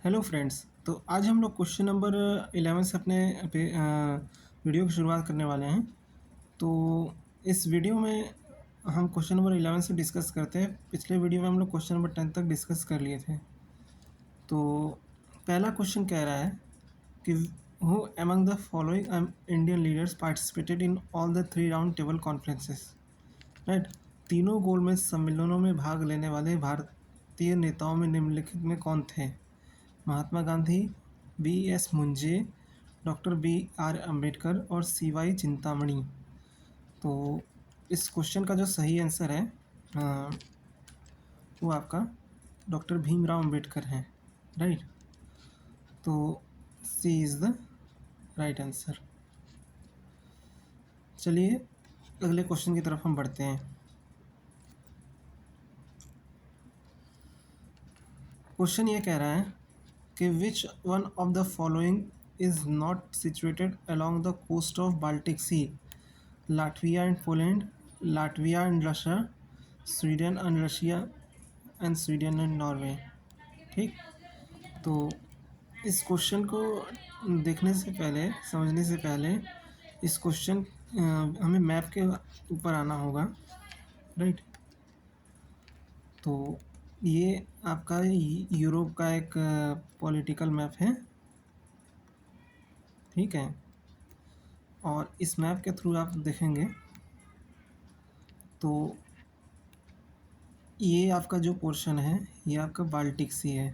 Hello friends. तो आज हम लोग क्वेश्चन नंबर 11 से अपने वीडियो की शुरुआत करने वाले हैं। तो इस वीडियो में हम क्वेश्चन नंबर 11 से डिस्कस करते हैं। पिछले वीडियो में हम लोग क्वेश्चन नंबर 10 तक डिस्कस कर लिए थे। तो पहला क्वेश्चन कह रहा है कि who among the following Indian leaders participated in all the 3 round table conferences. Right, तीनों गोलमेज सम्मेलनों में भाग लेने वाले भारतीय नेताओं में निम्नलिखित में कौन थे? Mahatma Gandhi, B S. Munje, doctor B R. Ambedkar और सी.वाई. चिंतामणि। तो इस क्वेश्चन का जो सही आंसर है वो आपका डॉक्टर भीमराव अम्बेडकर हैं। राइट, तो सी इज़ द राइट आंसर। चलिए अगले क्वेश्चन की तरफ हम बढ़ते हैं। क्वेश्चन ये कह रहा है कि which one of the following is not situated along the coast of Baltic sea? Latvia and Poland, Latvia and Russia, Sweden and Russia and Sweden and Norway. ठीक, तो इस क्वेश्चन को देखने से पहले, समझने से पहले इस क्वेश्चन हमें मैप के ऊपर आना होगा। राइट, तो ये आपका यूरोप का एक पॉलिटिकल मैप है। ठीक है, और इस मैप के थ्रू आप देखेंगे तो ये आपका जो पोर्शन है ये आपका बाल्टिक सी है।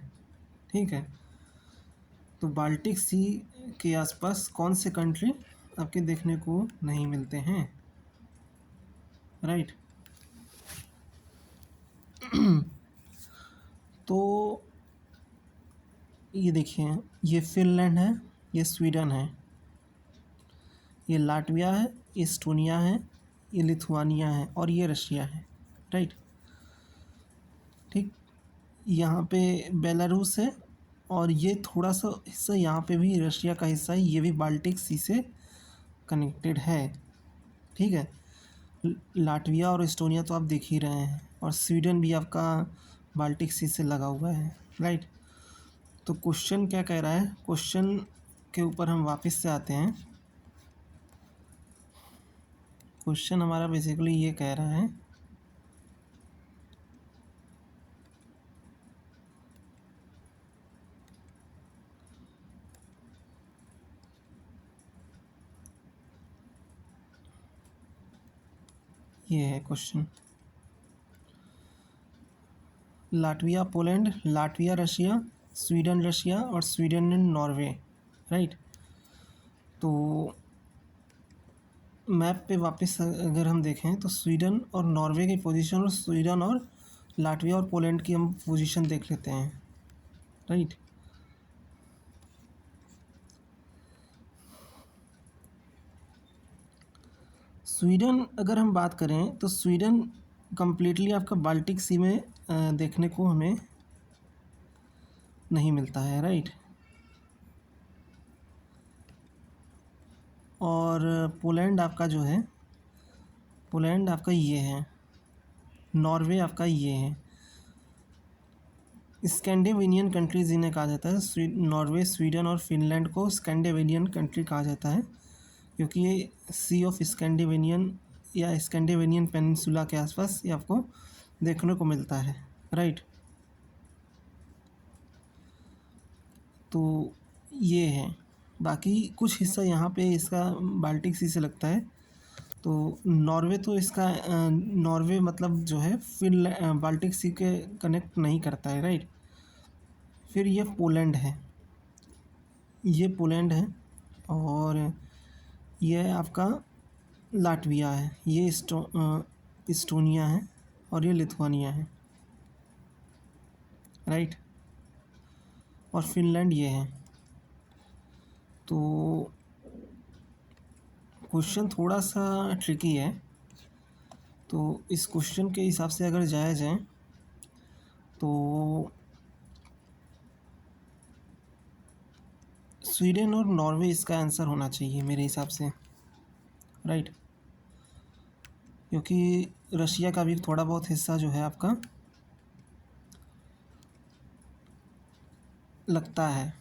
ठीक है, तो बाल्टिक सी के आसपास कौन से कंट्री आपके देखने को नहीं मिलते हैं? राइट, तो ये देखिए, ये फिनलैंड है, ये स्वीडन है, ये लाटविया है, ये एस्टोनिया है, ये लिथुआनिया है और ये रशिया है। राइट, ठीक, यहाँ पे बेलारूस है और ये थोड़ा सा हिस्सा यहाँ पे भी रशिया का हिस्सा है, ये भी बाल्टिक सी से कनेक्टेड है। ठीक है, लाटविया और एस्टोनिया तो आप देख ही रहे हैं, और स्वीडन भी आपका बाल्टिक सी से लगा हुआ है। राइट, तो क्वेश्चन क्या कह रहा है, क्वेश्चन के ऊपर हम वापस से आते हैं। क्वेश्चन हमारा बेसिकली ये कह रहा है ये है question, Latvia Poland, Latvia Russia, Sweden Russia और स्वीडन एंड नॉर्वे। राइट, तो मैप पे वापस अगर हम देखें तो स्वीडन और नॉर्वे की पोजीशन और स्वीडन और लाटविया और पोलैंड की हम पोजीशन देख लेते हैं। राइट, स्वीडन अगर हम बात करें तो स्वीडन कम्प्लीटली आपका बाल्टिक सी में देखने को हमें नहीं मिलता है। राइट, और पोलैंड आपका जो है, पोलैंड आपका ये है, नॉर्वे आपका ये है। स्कैंडिनेवियन कंट्रीज़ इन्हें कहा जाता है, नॉर्वे, स्वीडन और फिनलैंड को स्कैंडिनेवियन कंट्री कहा जाता है, क्योंकि ये सी ऑफ स्कैंडिनेवियन या स्कैंडिनेवियन पेनिनसुला के आसपास ये आपको देखने को मिलता है। राइट, तो ये है, बाकी कुछ हिस्सा यहाँ पे इसका बाल्टिक सी से लगता है। तो नॉर्वे तो इसका नॉर्वे मतलब जो है फिनलैंड बाल्टिक सी के कनेक्ट नहीं करता है। राइट, फिर ये पोलैंड है, ये पोलैंड है, और ये आपका लाटविया है, ये इस्टोनिया है और ये लिथुआनिया है। राइट, और फिनलैंड ये है। तो क्वेश्चन थोड़ा सा ट्रिकी है, तो इस क्वेश्चन के हिसाब से अगर जाया जाए तो स्वीडन और नॉर्वे इसका आंसर होना चाहिए मेरे हिसाब से। राइट, क्योंकि रशिया का भी थोड़ा बहुत हिस्सा जो है आपका लगता है,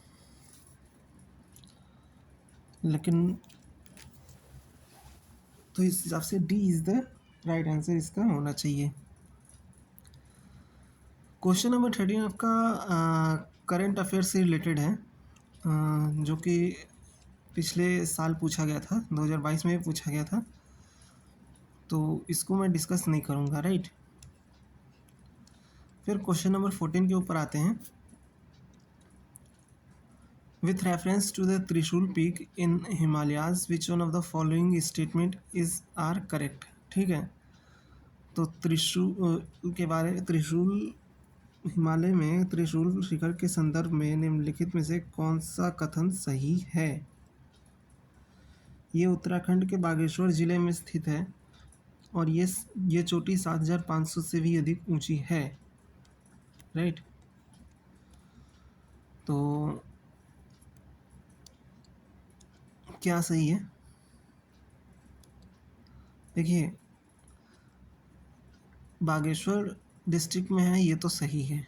लेकिन तो इस हिसाब से D is the right answer इसका होना चाहिए। क्वेश्चन नंबर 13 आपका करंट अफेयर से रिलेटेड है, जो कि पिछले साल पूछा गया था, 2022 में पूछा गया था, तो इसको मैं डिस्कस नहीं करूँगा, राइट। फिर क्वेश्चन नंबर 14 के ऊपर आते हैं। With reference to the Trishul peak in Himalayas which one of the following statement is are correct. ठीक है, तो त्रिशूल के बारे में, त्रिशूल हिमालय में त्रिशूल शिखर के संदर्भ में निम्नलिखित में से कौन सा कथन सही है। ये उत्तराखंड के बागेश्वर जिले में स्थित है और ये चोटी 7500 से भी अधिक ऊंची है, राइट। तो क्या सही है? देखिए, बागेश्वर डिस्ट्रिक्ट में है, ये तो सही है,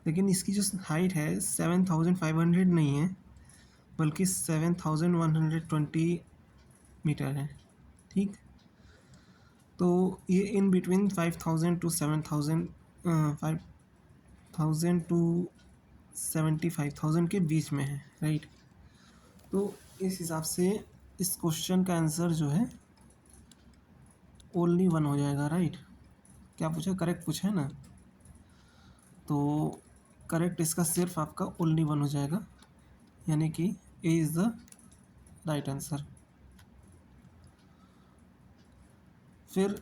लेकिन इसकी जो हाइट है 7500 नहीं है, बल्कि 7120 मीटर है। ठीक, तो ये इन बिटवीन 5000 टू 7000, 5000 टू 75,000 के बीच में है, राइट। तो इस हिसाब से इस क्वेश्चन का आंसर जो है ओनली वन हो जाएगा, राइट। क्या पूछा? करेक्ट पूछा है ना, तो करेक्ट इसका सिर्फ आपका ओनली वन हो जाएगा, यानी कि A is the right answer. फिर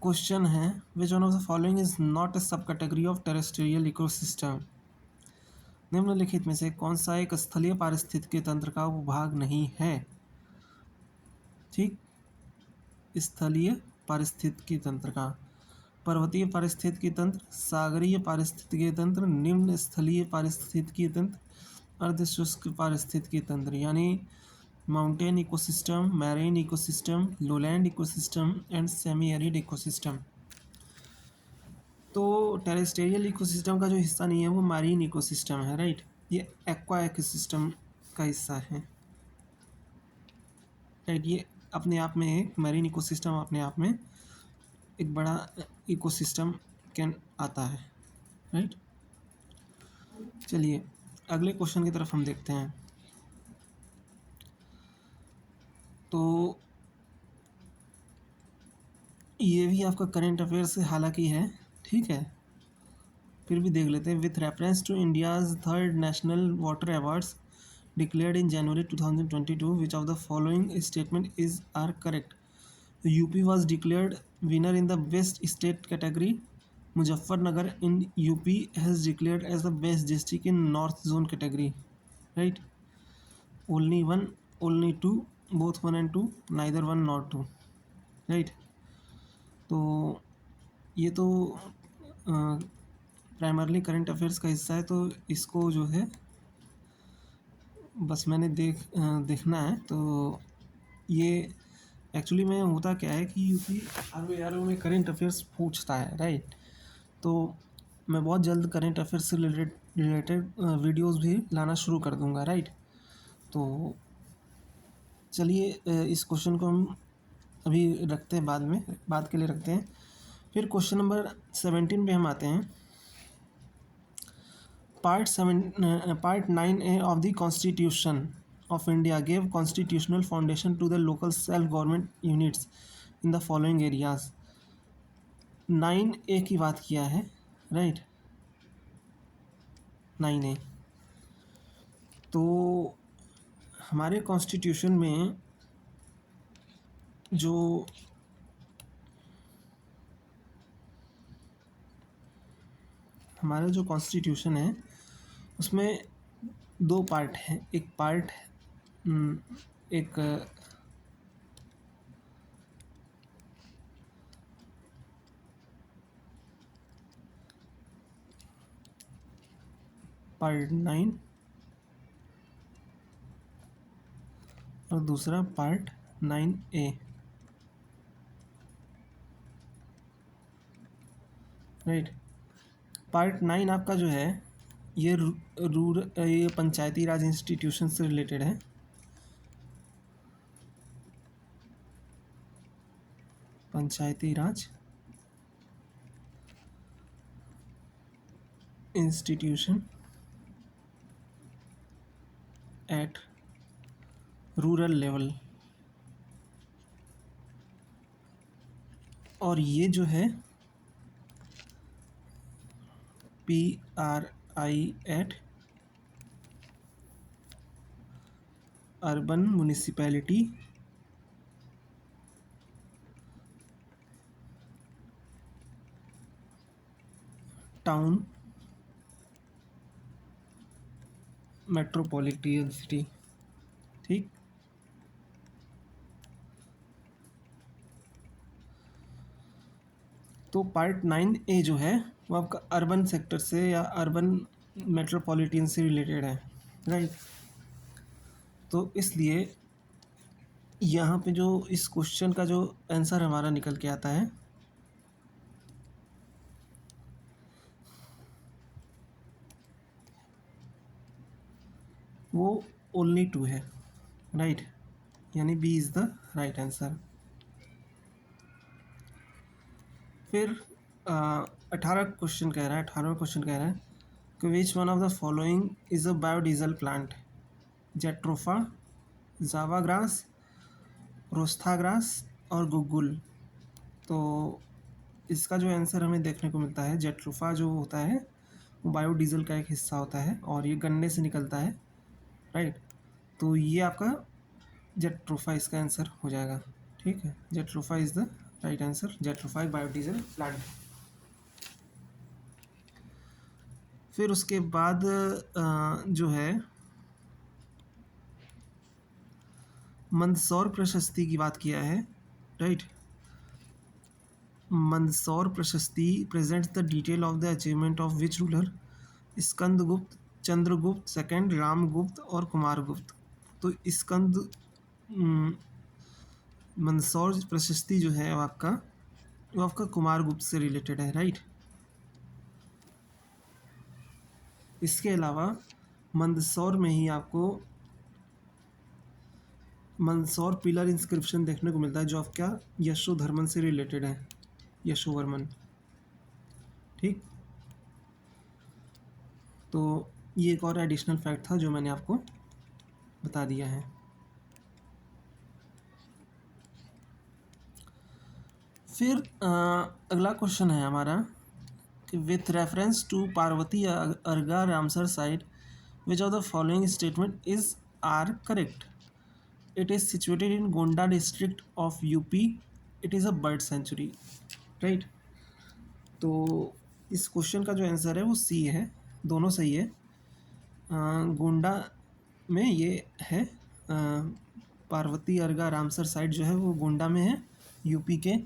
क्वेश्चन है विच one of the following is not a सब कैटेगरी ऑफ टेरेस्ट्रियल इकोसिस्टम। निम्नलिखित में से कौन सा एक स्थलीय पारिस्थितिकी तंत्र का उपभाग नहीं है। ठीक, स्थलीय पारिस्थितिकी तंत्र का, पर्वतीय पारिस्थितिकी तंत्र, सागरीय पारिस्थितिकी तंत्र, निम्न स्थलीय पारिस्थितिकी तंत्र, अर्धशुष्क पारिस्थितिकी तंत्र, यानी mountain ecosystem, marine ecosystem, lowland ecosystem and semi arid ecosystem. तो टेरेस्ट्रियल इकोसिस्टम का जो हिस्सा नहीं है वो मैरीन इकोसिस्टम है, राइट। ये एक्वा इकोसिस्टम का हिस्सा है, राइट। ये अपने आप में एक मैरीन इकोसिस्टम अपने आप में एक बड़ा इकोसिस्टम कैन आता है, राइट। चलिए अगले क्वेश्चन की तरफ हम देखते हैं। तो ये भी आपका करंट अफेयर से हालांकि है, ठीक है, फिर भी देख लेते हैं। With reference to India's third national water awards declared in January 2022 which of the following statement is are correct. UP was declared winner in the best state category. Muzaffarnagar in UP has declared as the best district in north zone category, right. Only one, only two, both one and two, neither one not two, right. तो ये तो primarily current affairs का हिस्सा है, तो इसको जो है बस मैंने देखना है। तो ये एक्चुअली में होता क्या है कि यूपी आर ओ में करंट अफेयर्स पूछता है, राइट। तो मैं बहुत जल्द करंट अफेयर्स से रिलेटेड वीडियोस भी लाना शुरू कर दूंगा, राइट। तो चलिए इस क्वेश्चन को हम अभी रखते हैं, बाद के लिए रखते हैं। फिर क्वेश्चन नंबर 17 पे हम आते हैं। Part 9A of the Constitution of India gave constitutional foundation to the local self-government units in the following areas. 9A की बात किया है, राइट, 9A। तो हमारे कॉन्स्टिट्यूशन में जो हमारा जो कॉन्स्टिट्यूशन है उसमें दो पार्ट हैं। एक पार्ट एक पार्ट 9 और दूसरा पार्ट 9A, राइट। पार्ट 9 आपका जो है ये ये पंचायती राज इंस्टीट्यूशन से रिलेटेड है। Panchayati Raj institution at rural level. और ये जो है PRI at urban municipality town metropolitan city. ठीक, तो पार्ट 9A जो है वो आपका अर्बन सेक्टर से या अर्बन मेट्रोपॉलिटन से रिलेटेड है, राइट। तो इसलिए यहाँ पे जो इस क्वेश्चन का जो आंसर हमारा निकल के आता है वो ओनली 2 है, राइट, यानी B is the right answer. फिर 18 कह रहा है, 18वां क्वेश्चन कह रहा है कि which one of the following is a biodiesel plant? Jatropha, Java grass, rosha grass और गुगुल। तो इसका जो आंसर हमें देखने को मिलता है, जेट्रोफा जो होता है वो बायोडीजल का एक हिस्सा होता है और ये गन्ने से निकलता है, राइट। तो ये आपका जेट्रोफा इसका आंसर हो जाएगा, ठीक है। Jatropha is the right answer. Jatropha एक बायोडीजल प्लांट है। फिर उसके बाद जो है मंदसौर प्रशस्ति की बात किया है, right. Mandsaur Prashasti presents the detail of the achievement of which ruler? Skandagupta, Chandragupta second, Ramagupta और कुमारगुप्त। तो मंदसौर प्रशस्ति जो है वो आपका कुमारगुप्त से रिलेटेड है, राइट। इसके अलावा मंदसौर में ही आपको मंदसौर पिलर इंस्क्रिप्शन देखने को मिलता है जो आपका यशोधर्मन से रिलेटेड है, यशोवर्मन, ठीक। तो ये एक और एडिशनल फैक्ट था जो मैंने आपको बता दिया है। फिर अगला क्वेश्चन है हमारा कि with reference to Parvati Arga Ramsar site which of the following statement is are correct? It is situated in Gonda district of UP. It is a bird sanctuary, right. तो इस क्वेश्चन का जो आंसर है वो सी है, दोनों सही है। गोंडा में ये है, पार्वती अर्गा रामसर साइट जो है वो गोंडा में है, यूपी के।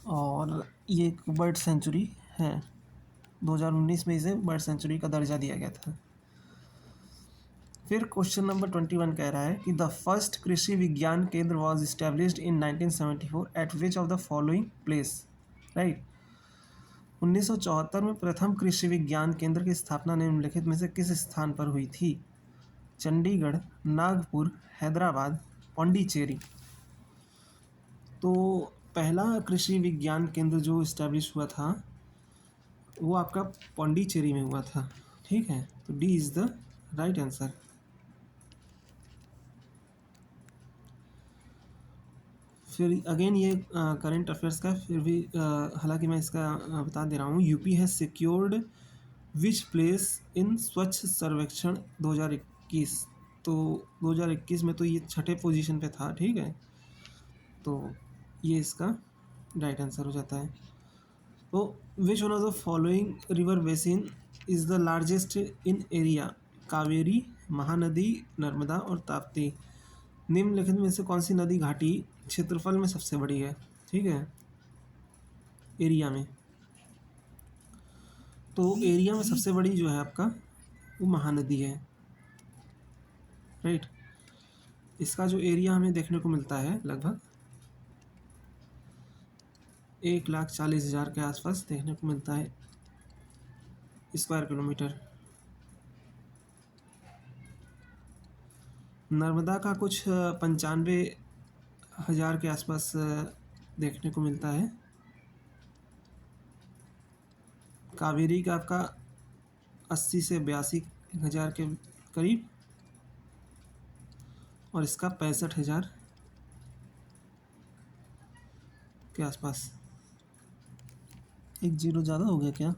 और ये एक बर्ड सेंचुरी है, 2019 में इसे बर्ड सेंचुरी का दर्जा दिया गया था। फिर क्वेश्चन नंबर 21 कह रहा है कि द फर्स्ट कृषि विज्ञान केंद्र was established in 1974 eight which of the following place? Right, 1974 में प्रथम कृषि विज्ञान केंद्र की स्थापना निम्नलिखित में से किस स्थान पर हुई थी? चंडीगढ़, नागपुर, हैदराबाद, पौंडीचेरी। तो पहला कृषि विज्ञान केंद्र जो इस्टेब्लिश हुआ था वो आपका पौंडीचेरी में हुआ था, ठीक है। तो D is the right answer. फिर अगेन ये करंट अफेयर्स का, फिर भी हालांकि मैं इसका बता दे रहा हूँ। UP has secured which place in स्वच्छ सर्वेक्षण 2021? तो 2021 में तो ये 6ठे पोजीशन पे था, ठीक है। तो ये इसका राइट आंसर हो जाता है। तो विच one of the following river basin is the largest in area? Kaveri, Mahanadi, Narmada और ताप्ती। निम्नलिखित में से कौन सी नदी घाटी क्षेत्रफल में सबसे बड़ी है, ठीक है, एरिया में? तो एरिया में सबसे बड़ी जो है आपका वो महानदी है, राइट। इसका जो एरिया हमें देखने को मिलता है लगभग 1,40,000 के आसपास देखने को मिलता है। Square kilometre. नर्मदा का कुछ 95,000 के आसपास देखने को मिलता है। कावेरी का आपका 80 से 82,000 के करीब, और इसका 65,000 के आसपास। एक जीरो ज़्यादा हो गया क्या?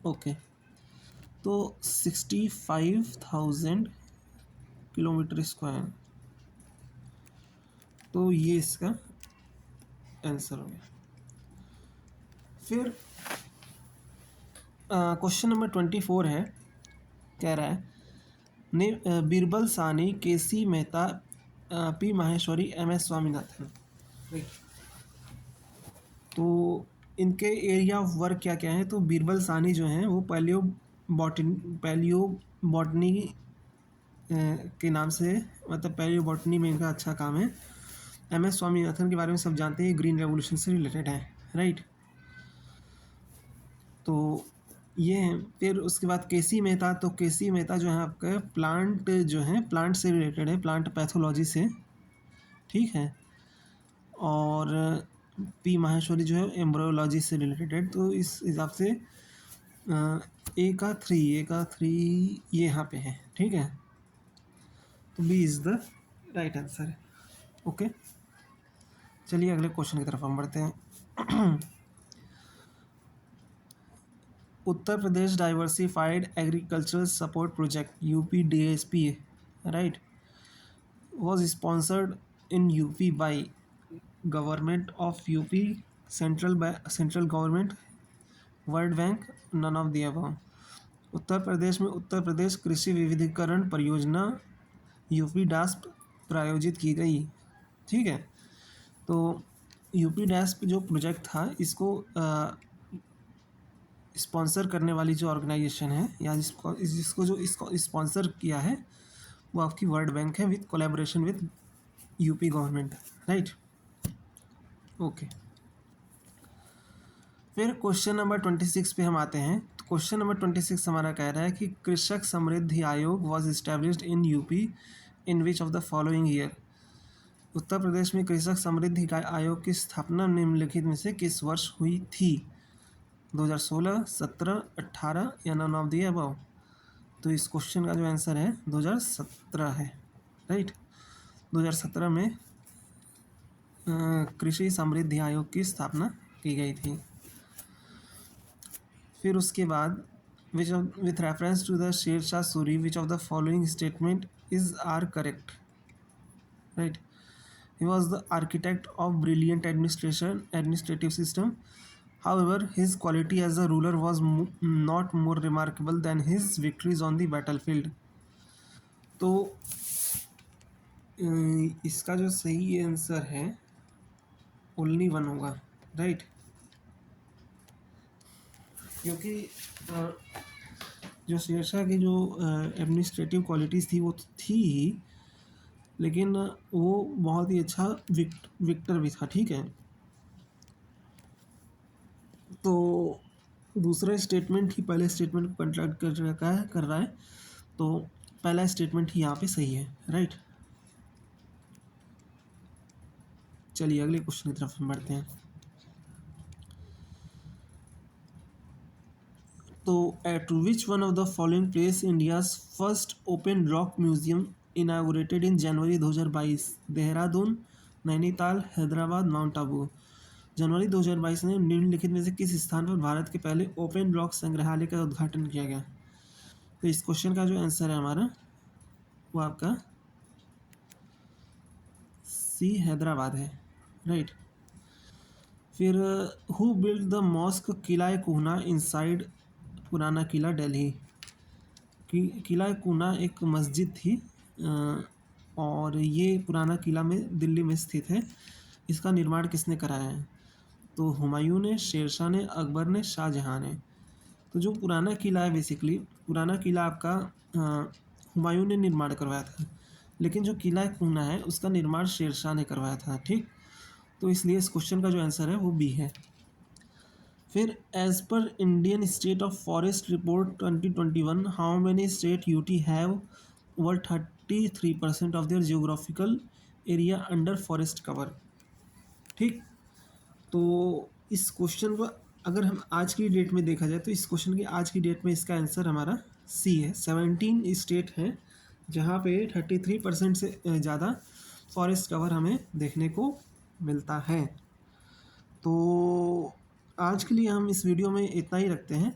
ओके, तो 65,000 किलोमीटर स्क्वायर, तो ये इसका आंसर हो गया। फिर क्वेश्चन नंबर 24 है, कह रहा है ने Birbal Sahni, K C Mehta, P Maheshwari, M S Swaminathan. तो इनके एरिया ऑफ वर्क क्या क्या है? तो बीरबल सानी जो हैं वो पैलियो बॉटनी के नाम से, मतलब पैलियो बॉटनी में इनका अच्छा काम है। एम एस स्वामीनाथन के बारे में सब जानते हैं, ग्रीन रेवोल्यूशन से रिलेटेड है, राइट। तो ये हैं। फिर उसके बाद केसी मेहता, तो केसी मेहता जो है आपका प्लांट से रिलेटेड है, प्लांट पैथोलॉजी से, ठीक है। और पी माहेश्वरी जो है एम्ब्रियोलॉजी से रिलेटेड। तो इस हिसाब से ए का थ्री ये यहाँ पे है, ठीक है। तो B is the right answer. Okay, चलिए अगले क्वेश्चन की तरफ हम बढ़ते हैं। Uttar Pradesh diversified agricultural support project UPDSP, right, was sponsored in UP by government of UP, central government, world bank, none of the above. Uttar Pradesh में उत्तर प्रदेश कृषि विविधीकरण परियोजना यूपी डास्प प्रायोजित की गई, ठीक है। तो यूपी डास्प जो प्रोजेक्ट था, इसको स्पॉन्सर करने वाली जो ऑर्गेनाइजेशन है, या इसको स्पॉन्सर किया है, वो आपकी वर्ल्ड बैंक है, with collaboration with UP government, right. Okay, फिर क्वेश्चन नंबर 26 पे हम आते हैं। तो क्वेश्चन नंबर 26 हमारा कह रहा है कि Krishak Samriddhi Aayog was established in UP in which of the following year. Uttar Pradesh में कृषक समृद्धि आयोग की स्थापना निम्नलिखित में से किस वर्ष हुई थी? 2016, 17, 18 या नन ऑफ द अबव। तो इस क्वेश्चन का जो आंसर है 2017 है, राइट। 2017 में कृषि समृद्धि आयोग की स्थापना की गई थी। फिर उसके बाद with reference to the Sher Shah Suri, which of the following statement is are correct, right. He was the architect of brilliant administrative system. However, his quality as a ruler was not more remarkable than his victories on the battlefield. तो इसका जो सही answer है only one होगा, right. क्योंकि जो शेरशाह की जो एडमिनिस्ट्रेटिव क्वालिटीज़ थी वो थी ही, लेकिन वो बहुत ही अच्छा विक्टर भी था, ठीक है। तो दूसरा स्टेटमेंट ही पहले स्टेटमेंट को कंट्रैक्ट कर रहा है, तो पहला स्टेटमेंट ही यहाँ पे सही है, राइट। चलिए अगले क्वेश्चन की तरफ हम बढ़ते हैं। तो at which one of the following place India's first open rock museum inaugurated in January 2022? Dehradun, Nainital, Hyderabad, mount Abu. जनवरी 2022 में निम्नलिखित में से किस स्थान पर भारत के पहले ओपन रॉक संग्रहालय का उद्घाटन किया गया? तो इस क्वेश्चन का जो आंसर है हमारा वो आपका सी हैदराबाद है, राइट। फिर who build the mosque Qila Kuhna inside Purana Qila Delhi? किला कुहना एक मस्जिद थी और ये पुराना किला में दिल्ली में स्थित है। इसका निर्माण किसने कराया है? तो हुमायूं ने, शेरशाह ने, अकबर ने, शाहजहां ने। तो जो पुराना किला है, बेसिकली पुराना किला आपका हुमायूं ने निर्माण करवाया था, लेकिन जो किला कुहना है उसका निर्माण शेरशाह ने करवाया था, ठीक। तो इसलिए इस क्वेश्चन का जो आंसर है वो बी है। फिर as per Indian state of forest report 2021 how many state UT have over 33% of their geographical area under forest cover. ठीक, तो इस क्वेश्चन को अगर हम आज की डेट में देखा जाए तो इस क्वेश्चन की आज की डेट में इसका आंसर हमारा सी है। 17 स्टेट हैं जहाँ पे 33% से ज़्यादा फॉरेस्ट कवर हमें देखने को मिलता है। तो आज के लिए हम इस वीडियो में इतना ही रखते हैं।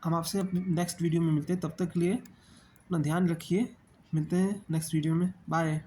हम आपसे नेक्स्ट वीडियो में मिलते हैं, तब तक के लिए अपना ध्यान रखिए। मिलते हैं नेक्स्ट वीडियो में, बाय।